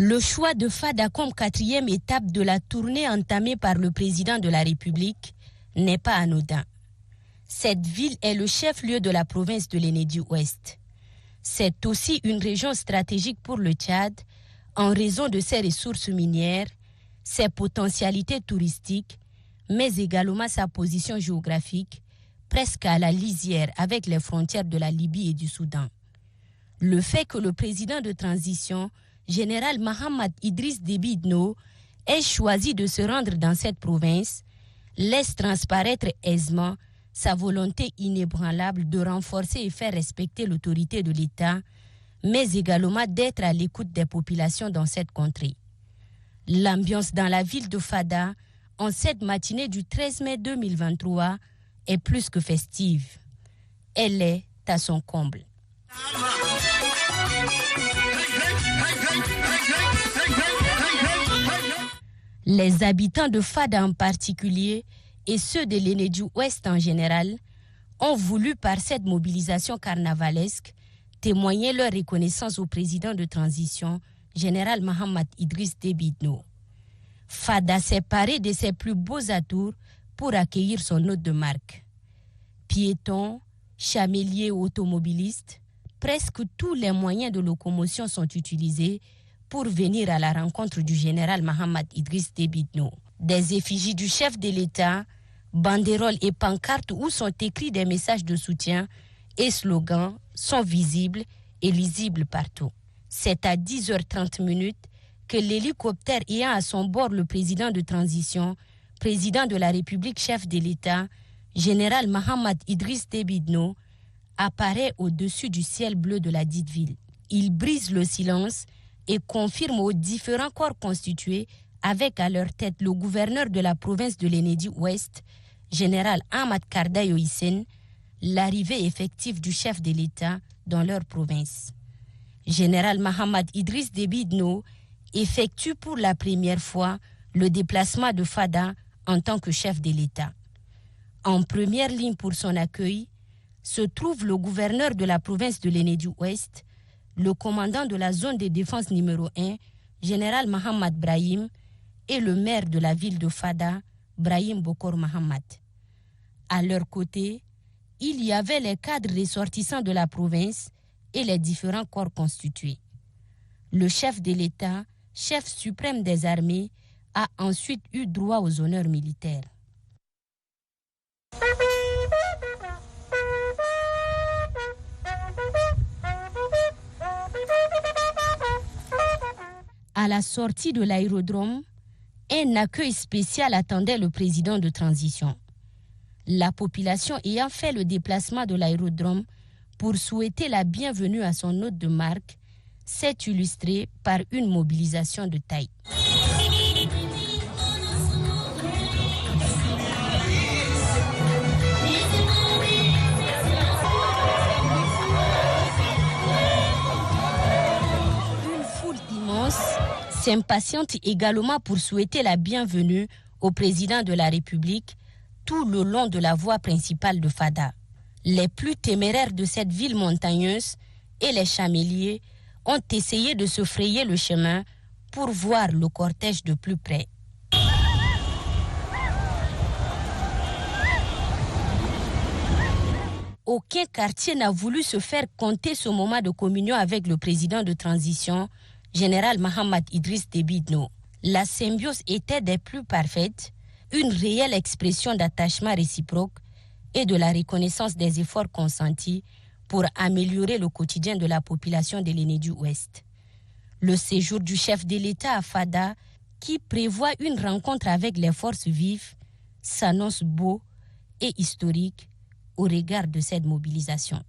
Le choix de Fada comme 4e étape de la tournée entamée par le président de la République n'est pas anodin. Cette ville est le chef-lieu de la province de l'Enedi-Ouest. C'est aussi une région stratégique pour le Tchad en raison de ses ressources minières, ses potentialités touristiques, mais également sa position géographique, presque à la lisière avec les frontières de la Libye et du Soudan. Le fait que le président de transition, général Mahamat Idriss Déby Itno, ait choisi de se rendre dans cette province laisse transparaître aisément sa volonté inébranlable de renforcer et faire respecter l'autorité de l'État, mais également d'être à l'écoute des populations dans cette contrée. L'ambiance dans la ville de Fada, en cette matinée du 13 mai 2023, est plus que festive. Elle est à son comble. Les habitants de Fada en particulier et ceux de l'Enedi-Ouest en général ont voulu par cette mobilisation carnavalesque témoigner leur reconnaissance au président de transition, général Mahamat Idriss Déby Itno. Fada s'est paré de ses plus beaux atours pour accueillir son hôte de marque. Piétons, chaméliers ou automobilistes, presque tous les moyens de locomotion sont utilisés pour venir à la rencontre du général Mahamat Idriss Déby Itno. Des effigies du chef de l'État, banderoles et pancartes où sont écrits des messages de soutien et slogans sont visibles et lisibles partout. C'est à 10h30 que l'hélicoptère ayant à son bord le président de transition, président de la République, chef de l'État, général Mahamat Idriss Déby Itno, apparaît au-dessus du ciel bleu de la dite ville. Il brise le silence et confirme aux différents corps constitués, avec à leur tête le gouverneur de la province de l'Enedi-Ouest, général Ahmad Kardayo Hissène, l'arrivée effective du chef de l'État dans leur province. Général Mahamat Idriss Déby Itno effectue pour la première fois le déplacement de Fada en tant que chef de l'État. En première ligne pour son accueil se trouve le gouverneur de la province de l'Enedi-Ouest, le commandant de la zone de défense numéro 1, général Mahamat Brahim, et le maire de la ville de Fada, Brahim Bokor Mahamat. À leur côté, il y avait les cadres ressortissants de la province et les différents corps constitués. Le chef de l'État, chef suprême des armées, a ensuite eu droit aux honneurs militaires. À la sortie de l'aérodrome, un accueil spécial attendait le président de transition. La population ayant fait le déplacement de l'aérodrome pour souhaiter la bienvenue à son hôte de marque s'est illustrée par une mobilisation de taille. Une foule immense s'impatiente également pour souhaiter la bienvenue au président de la République tout le long de la voie principale de Fada. Les plus téméraires de cette ville montagneuse et les chaméliers ont essayé de se frayer le chemin pour voir le cortège de plus près. Aucun quartier n'a voulu se faire compter ce moment de communion avec le président de transition, général Mahamat Idriss Déby Itno. La symbiose était des plus parfaites, une réelle expression d'attachement réciproque et de la reconnaissance des efforts consentis pour améliorer le quotidien de la population de l'Enedi-Ouest. Le séjour du chef de l'État à Fada, qui prévoit une rencontre avec les forces vives, s'annonce beau et historique au regard de cette mobilisation.